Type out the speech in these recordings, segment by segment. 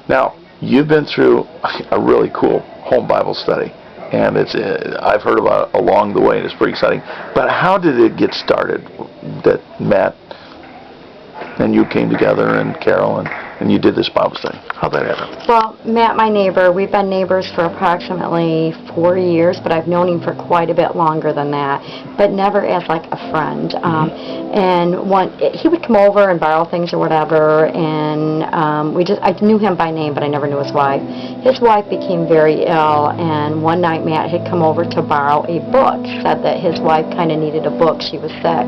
Now, you've been through a really cool home Bible study, and I've heard about it along the way, and it's pretty exciting. But how did it get started that Matt and you came together, and Carol, and you did this Bible study? How'd that happen? Well, Matt, my neighbor, we've been neighbors for approximately 4 years, but I've known him for quite a bit longer than that, but never as like a friend. He would come over and borrow things or whatever, and I knew him by name, but I never knew his wife. His wife became very ill, and one night Matt had come over to borrow a book, said that his wife kind of needed a book, she was sick.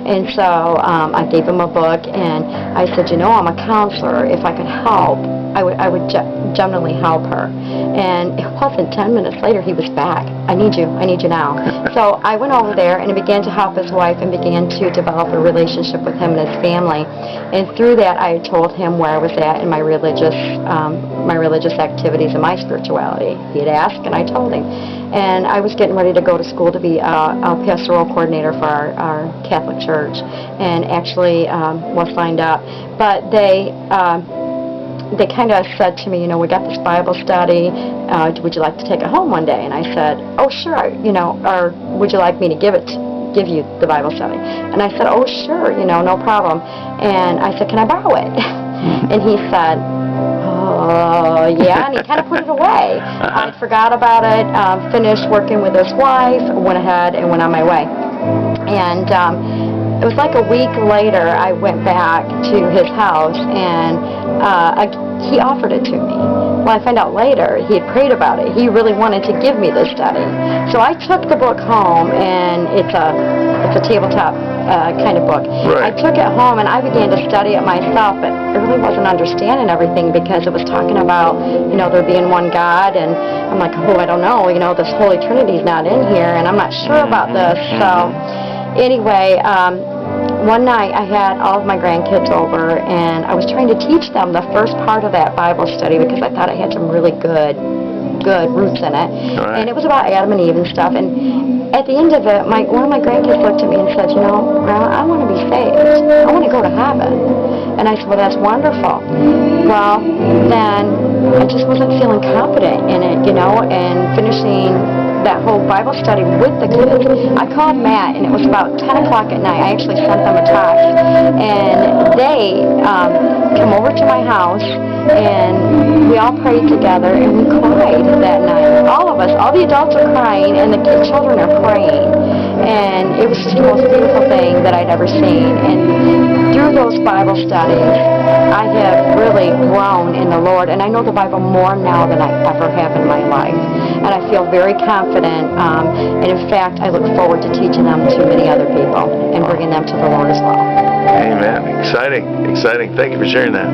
And so I gave him a book, and I said, I'm a counselor. If I could help, I would generally help her. And it wasn't 10 minutes later, he was back. I need you now. So I went over there, and I began to help his wife and began to develop a relationship with him and his family. And through that, I told him where I was at in my religious activities and my spirituality. He had asked, and I told him. And I was getting ready to go to school to be a pastoral coordinator for our Catholic church, and actually was signed up. But they kind of said to me, we got this Bible study. Would you like to take it home one day? And I said, oh, sure. Or would you like me to give you the Bible study? And I said, oh, sure. No problem. And I said, can I borrow it? And he said, oh, yeah, and he kind of put it away. I forgot about it, finished working with his wife, went ahead and went on my way. And it was like a week later, I went back to his house, and he offered it to me. Well, I found out later he had prayed about it. He really wanted to give me this study. So I took the book home, and it's a tabletop kind of book. Right. I took it home, and I began to study it myself, but I really wasn't understanding everything because it was talking about, there being one God, and I'm like, I don't know, this Holy Trinity's not in here, and I'm not sure about this. So anyway, one night I had all of my grandkids over, and I was trying to teach them the first part of that Bible study because I thought it had some really good roots in it. Right. And it was about Adam and Eve and stuff. And at the end of it, one of my grandkids looked at me and said, Grandma, I want to be saved. I want to go to heaven. And I said, well, that's wonderful. Well, then I just wasn't feeling confident in it, and finishing that whole Bible study with the kids. I called Matt, and it was about 10 o'clock at night. I actually sent them a text, and they come over to my house, and we all prayed together, and we cried that night. All of us, all the adults are crying, and the children are praying, and it was just the most beautiful thing that I'd ever seen. And through those Bible studies, I have really grown in the Lord, and I know the Bible more now than I ever have in my life. And I feel very confident, and in fact, I look forward to teaching them to many other people and bringing them to the Lord as well. Amen. Exciting. Thank you for sharing that.